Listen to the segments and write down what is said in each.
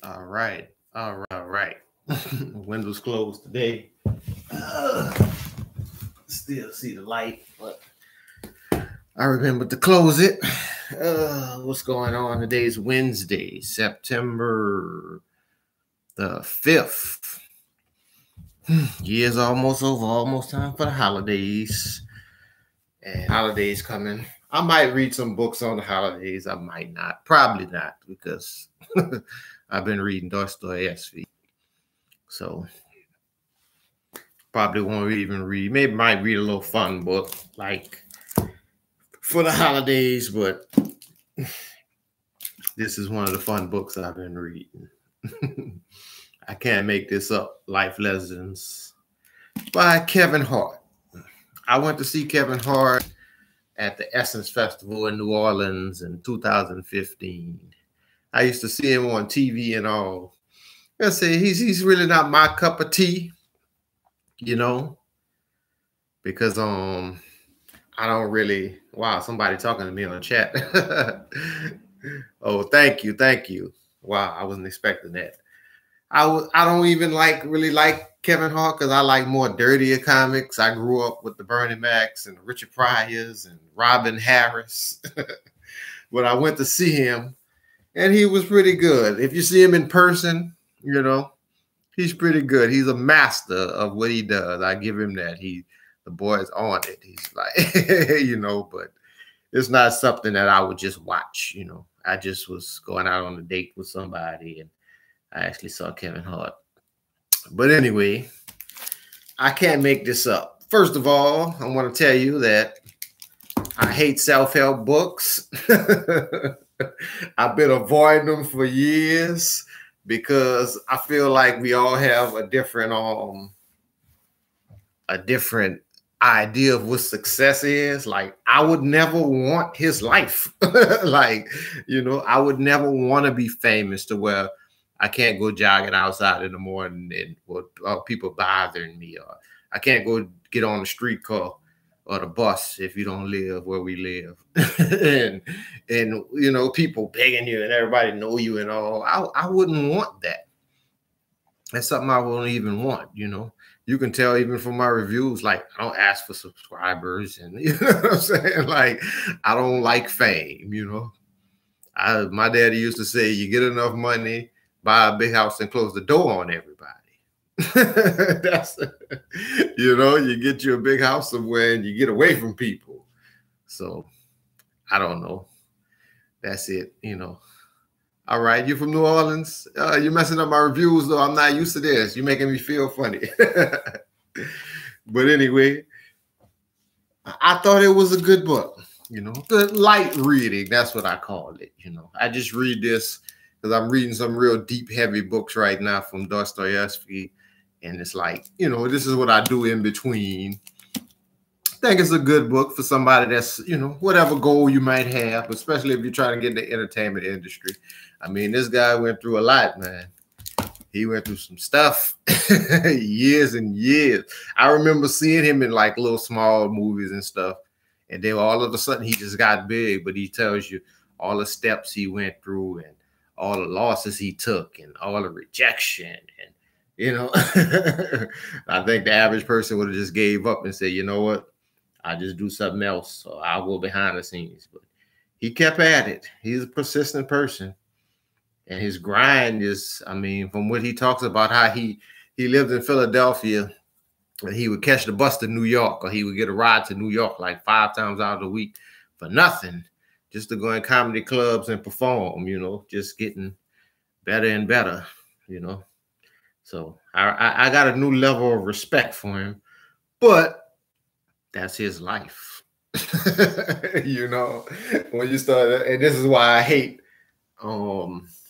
All right. All right. All right. Windows closed today. Still see the light, but I remember to close it. What's going on? Today's Wednesday, September the 5th. Year's almost over. Almost time for the holidays. And holidays coming. I might read some books on the holidays. I might not. Probably not, because I've been reading Dostoevsky. So probably won't even read. Maybe might read a little fun book like for the holidays, but this is one of the fun books I've been reading. I can't make this up. Life Lessons by Kevin Hart. I went to see Kevin Hart at the Essence Festival in New Orleans in 2015. I used to see him on TV and all. I say he's really not my cup of tea, you know, because I don't really. Wow, somebody talking to me on the chat. Oh, thank you. Wow, I wasn't expecting that. I don't even really like Kevin Hart because I like more dirtier comics. I grew up with the Bernie Macs and Richard Pryors and Robin Harris. But I went to see him, and he was pretty good. If you see him in person, you know, he's pretty good. He's a master of what he does. I give him that. The boy's on it. He's like, you know, but it's not something that I would just watch, you know. I just was going out on a date with somebody, and I actually saw Kevin Hart. But anyway, I can't make this up. First of all, I want to tell you that I hate self-help books. I've been avoiding them for years because I feel like we all have a different idea of what success is. Like, I would never want his life. Like, you know, I would never want to be famous to where I can't go jogging outside in the morning and people bothering me, or I can't go get on the streetcar or the bus if you don't live where we live. and you know, people begging you and everybody know you and all. I wouldn't want that. That's something I wouldn't even want, you know. You can tell even from my reviews, like, I don't ask for subscribers, and you know what I'm saying? Like, I don't like fame, you know. My daddy used to say, you get enough money, buy a big house and close the door on everybody. That's, you know, you get you a big house somewhere and you get away from people. So I don't know. That's it, you know. All right, you're from New Orleans. You're messing up my reviews, though. I'm not used to this. You're making me feel funny. But anyway, I thought it was a good book, you know. Good light reading, that's what I call it, you know. I just read this because I'm reading some real deep, heavy books right now from Dostoevsky. And it's like, you know, this is what I do in between. I think it's a good book for somebody that's, you know, whatever goal you might have, especially if you're trying to get in the entertainment industry. I mean, this guy went through a lot, man. He went through some stuff years and years. I remember seeing him in like little small movies and stuff. And then all of a sudden he just got big, but he tells you all the steps he went through and all the losses he took and all the rejection. And, you know, I think the average person would have just gave up and said, you know what? I just do something else, or I'll go behind the scenes. But he kept at it. He's a persistent person. And his grind is, I mean, from what he talks about, how he lived in Philadelphia and he would catch the bus to New York, or he would get a ride to New York like 5 times out of the week for nothing, just to go in comedy clubs and perform, you know, just getting better and better, you know. So I got a new level of respect for him, but that's his life. You know, when you start, and this is why I hate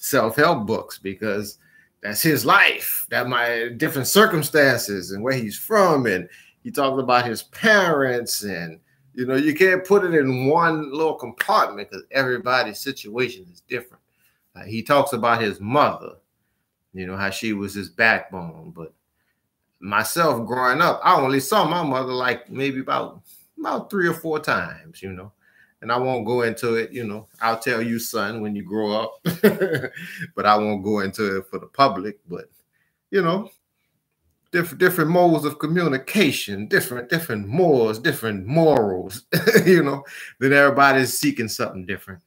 self-help books, because that's his life, that my different circumstances and where he's from, and he talks about his parents, and you know, you can't put it in one little compartment because everybody's situation is different. He talks about his mother, you know, how she was his backbone. But myself growing up, I only saw my mother like maybe about 3 or 4 times, you know. and I won't go into it. You know, I'll tell you, son, when you grow up, but I won't go into it for the public. But you know, different modes of communication, different mores, different morals. You know, then everybody's seeking something different,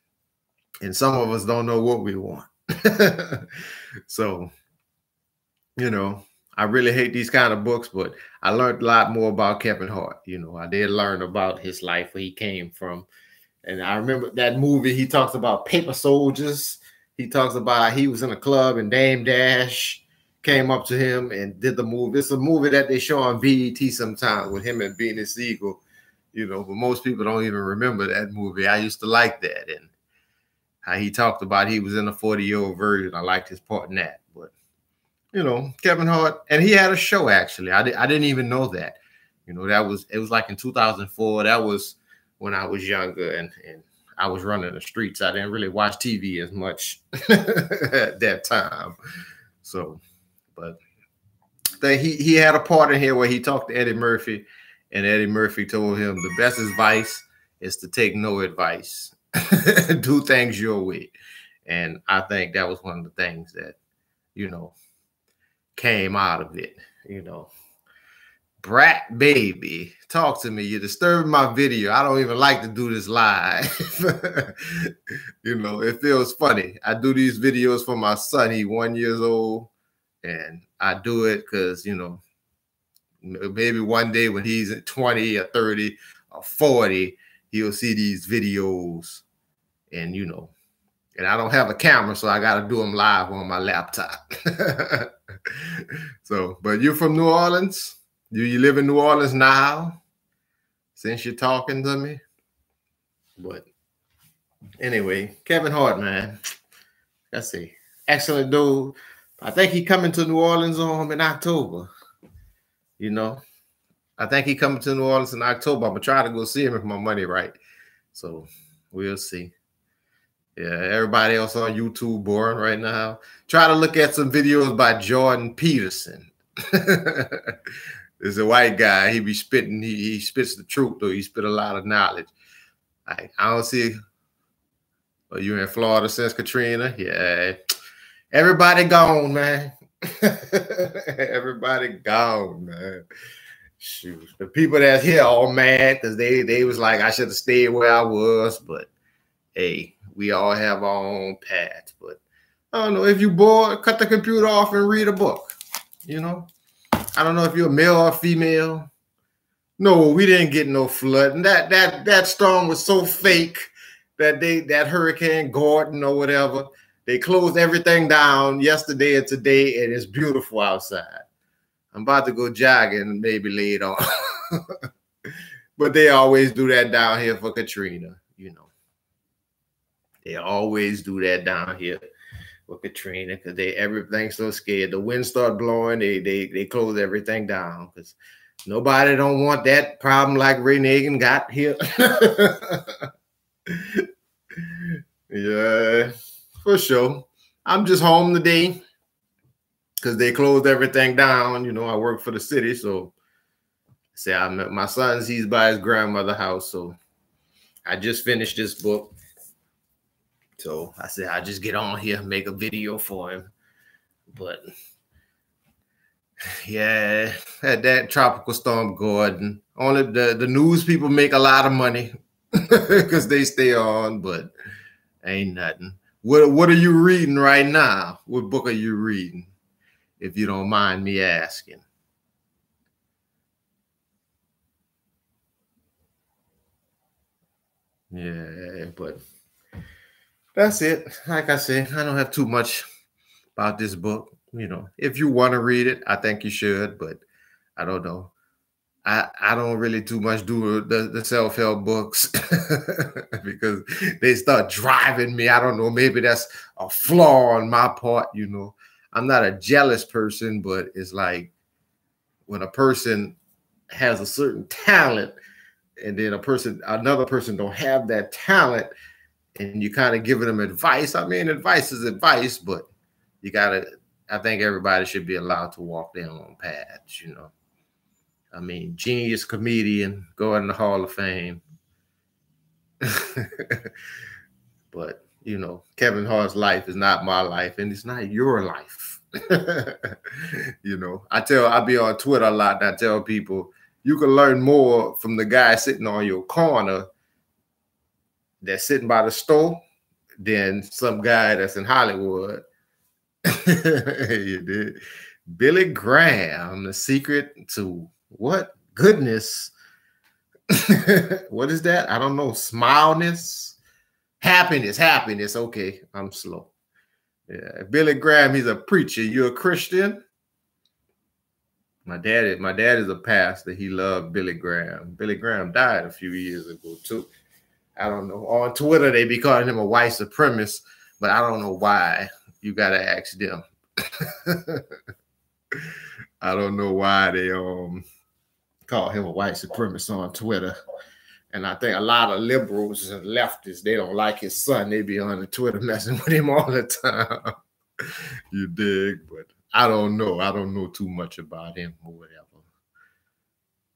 and some of us don't know what we want. So, you know, I really hate these kind of books, but I learned a lot more about Kevin Hart. You know, I did learn about his life, where he came from. And I remember that movie, he talks about paper soldiers. He talks about he was in a club and Dame Dash came up to him and did the movie. It's a movie that they show on BET sometimes with him and Beanie Siegel, you know, but most people don't even remember that movie. I used to like that. And how he talked about he was in a 40-year-old version. I liked his part in that. But, you know, Kevin Hart, and he had a show, actually. I didn't even know that. You know, it was like in 2004. That was when I was younger and I was running the streets. I didn't really watch TV as much at that time. So, but he had a part in here where he talked to Eddie Murphy, and Eddie Murphy told him the best advice is to take no advice. Do things your way. And I think that was one of the things that, you know, came out of it, you know. Brat baby, talk to me. You're disturbing my video. I don't even like to do this live. You know, it feels funny. I do these videos for my son. He's 1 year old, and I do it because, you know, maybe one day when he's 20 or 30 or 40, he'll see these videos, and, you know, and I don't have a camera, so I got to do them live on my laptop. So, but you're from New Orleans? Do you live in New Orleans now, since you're talking to me? But anyway, Kevin Hart, man, let's see, excellent dude. I think he coming to New Orleans in October. You know, I think he coming to New Orleans in October. I'm gonna try to go see him if my money right. So we'll see. Yeah, everybody else on YouTube boring right now. Try to look at some videos by Jordan Peterson. There's a white guy. He be spitting. He spits the truth, though. He spit a lot of knowledge. I don't see. Are you in Florida since Katrina? Yeah. Everybody gone, man. Everybody gone, man. Shoot. The people that's here all mad because they was like, I should have stayed where I was. But hey, we all have our own paths. But I don't know. If you bored, cut the computer off and read a book. You know? I don't know if you're a male or female. No, we didn't get no flood. And that storm was so fake that that Hurricane Gordon or whatever, they closed everything down yesterday and today, and it's beautiful outside. I'm about to go jogging maybe later on. But they always do that down here for Katrina, you know. They always do that down here for Katrina because everything's so scared. The wind start blowing, they close everything down because nobody don't want that problem like Ray Nagin got here. Yeah, for sure. I'm just home today because they closed everything down. You know, I work for the city, so say I met my son. He's by his grandmother's house, so I just finished this book. So I said, I'll just get on here and make a video for him. But yeah, had that tropical storm Gordon. Only the news people make a lot of money because they stay on, but ain't nothing. What are you reading right now? What book are you reading? If you don't mind me asking. Yeah, but that's it. Like I said, I don't have too much about this book. You know, if you want to read it, I think you should, but I don't know. I don't really too much do the self-help books because they start driving me. I don't know. Maybe that's a flaw on my part. You know, I'm not a jealous person, but it's like when a person has a certain talent and then another person don't have that talent, and you kind of giving them advice. I mean, advice is advice, but I think everybody should be allowed to walk their own paths, you know. I mean, genius comedian, go in the Hall of Fame. But, you know, Kevin Hart's life is not my life, and it's not your life. You know, I be on Twitter a lot, and I tell people, you can learn more from the guy sitting on your corner that's sitting by the store than some guy that's in Hollywood. You did. Billy Graham, the secret to what? Goodness. What is that? I don't know. Smileness. Happiness. Okay, I'm slow. Yeah, Billy Graham, he's a preacher. You a Christian? My dad is a pastor. He loved Billy Graham. Billy Graham died a few years ago too. I don't know. On Twitter, they be calling him a white supremacist, but I don't know why. You gotta ask them. I don't know why they call him a white supremacist on Twitter. And I think a lot of liberals and leftists, they don't like his son. They be on the Twitter messing with him all the time. You dig? But I don't know. I don't know too much about him or whatever.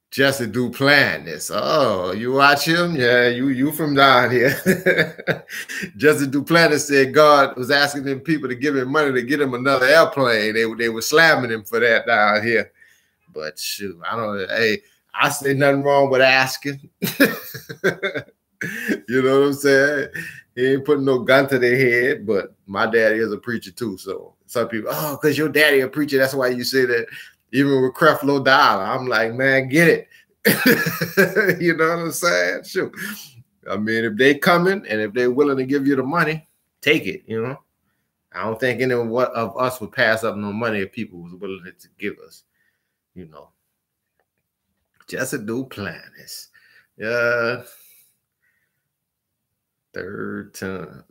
Jesse Duplantis. Oh, you watch him? Yeah, you from down here. Jesse Duplantis said God was asking them people to give him money to get him another airplane. They were slamming him for that down here. But shoot, I don't. Hey, I say nothing wrong with asking. You know what I'm saying? He ain't putting no gun to their head, but my daddy is a preacher too. So some people, oh, because your daddy a preacher, that's why you say that. Even with Creflo Dollar, I'm like, man, get it. You know what I'm saying? Sure. I mean, if they coming and if they're willing to give you the money, take it, you know. I don't think any of us would pass up no money if people was willing to give us, you know. Jesse Duplantis. Yeah. Third time.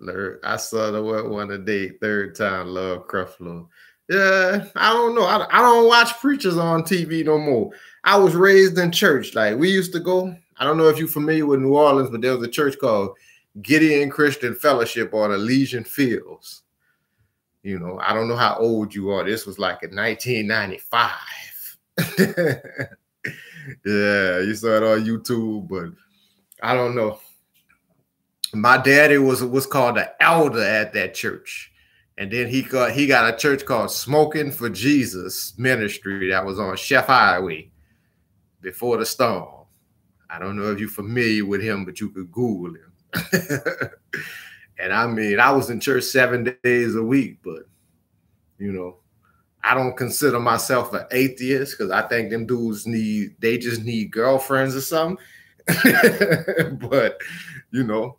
I saw the one today, third time, love Creflo. Yeah, I don't know. I don't watch preachers on TV no more. I was raised in church. Like, we used to go. I don't know if you're familiar with New Orleans, but there was a church called Gideon Christian Fellowship on Elysian Fields. You know, I don't know how old you are. This was like in 1995. Yeah, you saw it on YouTube, but I don't know. My daddy was called the elder at that church. And then he got a church called Smoking for Jesus Ministry that was on Chef Highway before the storm. I don't know if you're familiar with him, but you could Google him. And I mean, I was in church 7 days a week, but, you know, I don't consider myself an atheist because I think them dudes they just need girlfriends or something. But, you know,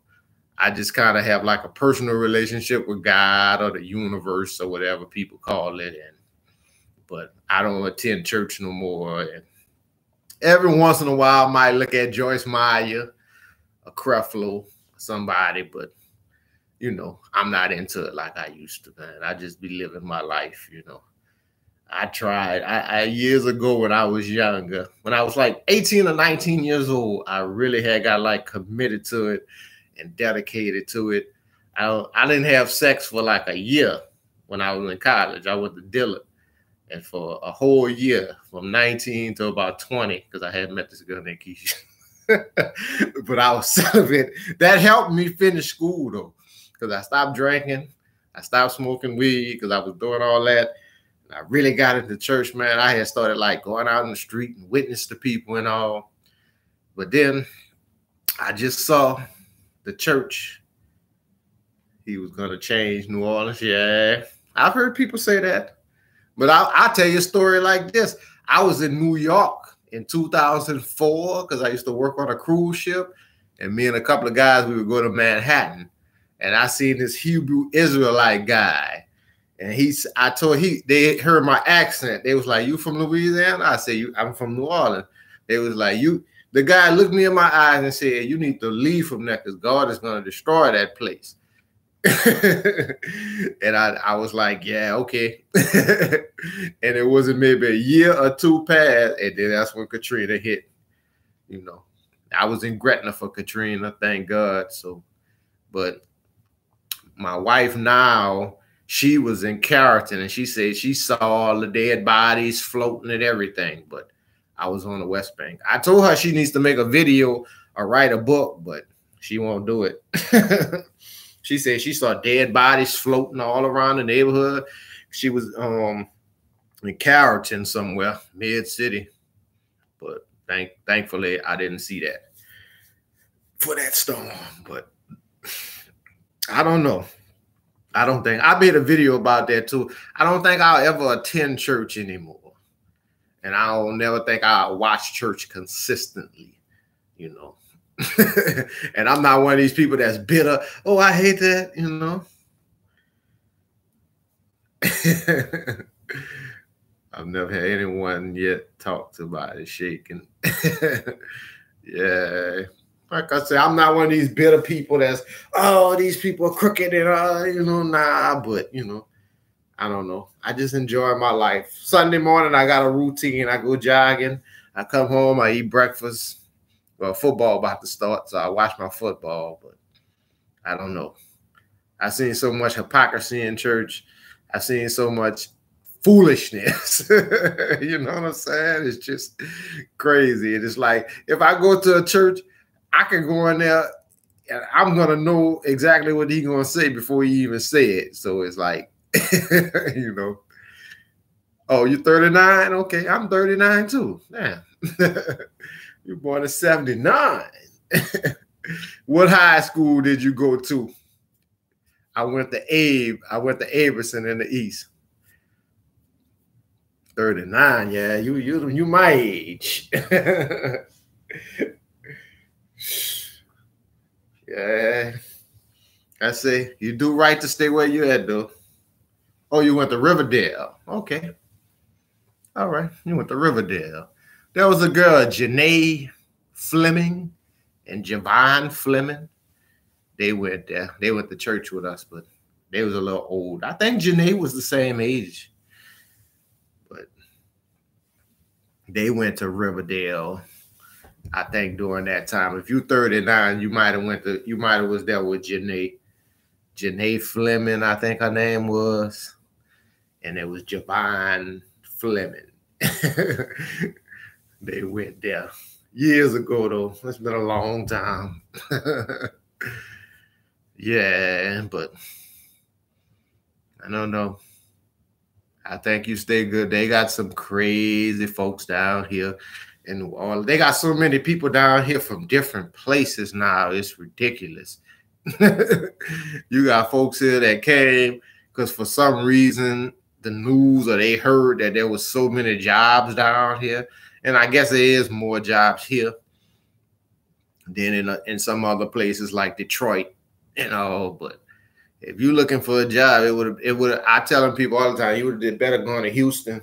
I just kind of have like a personal relationship with God or the universe or whatever people call it. But I don't attend church no more. And every once in a while, I might look at Joyce Meyer, a Creflo, somebody, but, you know, I'm not into it like I used to, man. I just be living my life, you know. I tried. I years ago when I was younger, when I was like 18 or 19 years old, I really had got like committed to it and dedicated to it. I didn't have sex for like a year when I was in college. I went to Dillard, and for a whole year, from 19 to about 20, because I had met this girl named Keisha. But I was celibate. That helped me finish school though, because I stopped drinking, I stopped smoking weed because I was doing all that. And I really got into church, man. I had started like going out in the street and witness to people and all. But then I just saw the church, he was going to change New Orleans. Yeah, I've heard people say that. But I'll tell you a story like this. I was in New York in 2004 because I used to work on a cruise ship. And me and a couple of guys, we would go to Manhattan. And I seen this Hebrew Israelite guy. And they heard my accent. They was like, you from Louisiana? I said, I'm from New Orleans. They was like, the guy looked me in my eyes and said, you need to leave from there because God is going to destroy that place. And I was like, yeah, okay. And it wasn't maybe a year or two past, and then that's when Katrina hit. You know, I was in Gretna for Katrina, thank God. So, but my wife now, she was in Carrollton, and she said she saw all the dead bodies floating and everything, but I was on the West Bank. I told her she needs to make a video or write a book, but She won't do it. She said she saw dead bodies floating all around the neighborhood. She was in Carrollton somewhere, mid city, but thankfully I didn't see that for that storm. But I don't know. I don't think I made a video about that too. I don't think I'll ever attend church anymore, and I'll never think I'll watch church consistently, you know. And I'm not one of these people that's bitter. Oh, I hate that, you know. I've never had anyone yet talk about it shaking. Yeah. Like I said, I'm not one of these bitter people that's, oh, these people are crooked and, you know, nah. But, you know, I don't know. I just enjoy my life. Sunday morning, I got a routine. I go jogging. I come home. I eat breakfast. Well, football about to start, so I watch my football. But I don't know. I've seen so much hypocrisy in church. I've seen so much foolishness. You know what I'm saying? It's just crazy. And it's like, if I go to a church, I can go in there and I'm going to know exactly what he's going to say before he even say it. So it's like, you know, oh, you're 39? Okay, I'm 39 too. Damn. You're born in 79. What high school did you go to? I went to Aberson in the East. 39, yeah, you my age. Yeah, I say you do right to stay where you at, though. Oh, you went to Riverdale. Okay, all right, you went to Riverdale. There was a girl, Janae Fleming and Javon Fleming. They went there. They went to church with us, but they was a little old. I think Janae was the same age, but they went to Riverdale. I think during that time, if you 39, you might have was there with Janae Fleming, I think her name was, and it was Javon Fleming. They went there years ago, though. It's been a long time. Yeah, but I don't know. I think you stay good. They got some crazy folks down here in New Orleans. They got so many people down here from different places now. It's ridiculous. You got folks here that came because for some reason the news or they heard that there was so many jobs down here. And I guess there is more jobs here than in some other places like Detroit, you know. But if you're looking for a job, it would. I tell them people all the time, you would have better gone to Houston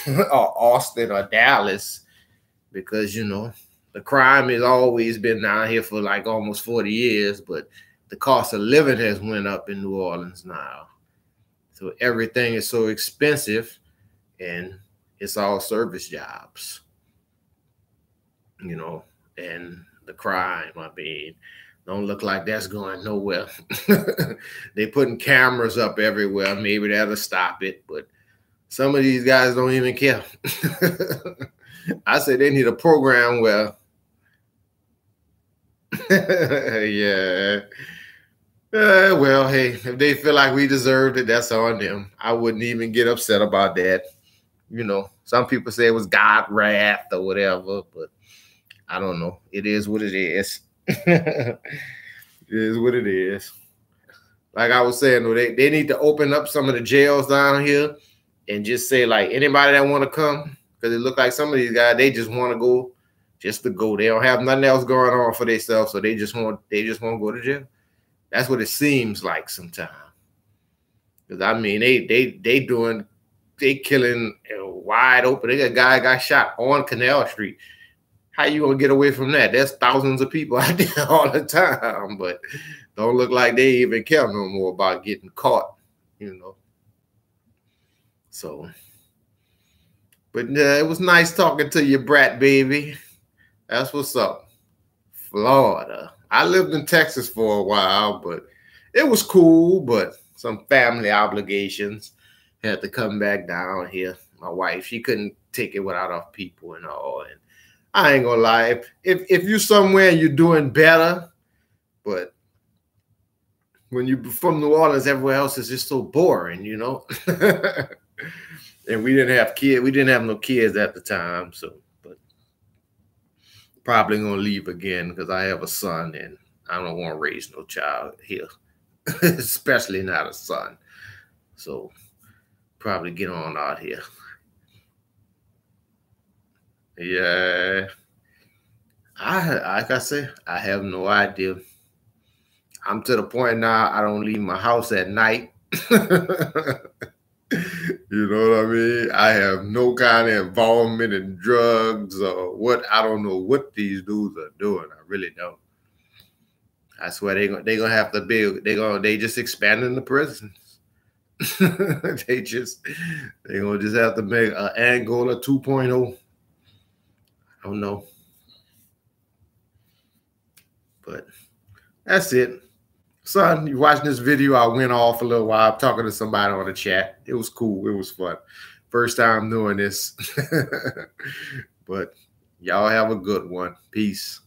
or Austin or Dallas, because you know the crime has always been down here for like almost 40 years, but the cost of living has went up in New Orleans now. So everything is so expensive, and it's all service jobs, you know, and the crime, I mean, don't look like that's going nowhere. They putting cameras up everywhere. Maybe that'll stop it, but some of these guys don't even care. I say they need a program where, yeah. Well, hey, if they feel like we deserved it, that's on them. I wouldn't even get upset about that. You know, some people say it was God wrath or whatever, but I don't know. It is what it is. It is what it is. Like I was saying, they need to open up some of the jails down here and just say, like, anybody that want to come, because it look like some of these guys, they just want to go just to go. They don't have nothing else going on for themselves, so they just want to go to jail. That's what it seems like sometimes. Because I mean, they killing wide open. They got a guy got shot on Canal Street. How you gonna get away from that? There's thousands of people out there all the time, but don't look like they even care no more about getting caught, you know. So, but it was nice talking to you, brat baby. That's what's up. Florida. I lived in Texas for a while, but it was cool, but some family obligations had to come back down here. My wife, she couldn't take it without her people and all. And I ain't gonna lie, if you're somewhere and you're doing better, But when you from New Orleans, everywhere else is just so boring, you know. And we didn't have kids. We didn't have no kids at the time, so but probably gonna leave again because I have a son and I don't want to raise no child here, especially not a son. So probably get on out here. Yeah, like I said, I have no idea. I'm to the point now I don't leave my house at night. You know what I mean? I have no kind of involvement in drugs or what. I don't know what these dudes are doing. I really don't. I swear they gonna have to be. They just expanding the prisons. They gonna just have to make an Angola 2.0. I don't know, but that's it. Son, you watching this video? I went off a little while talking to somebody on the chat. It was cool. It was fun. First time doing this. But y'all have a good one. Peace.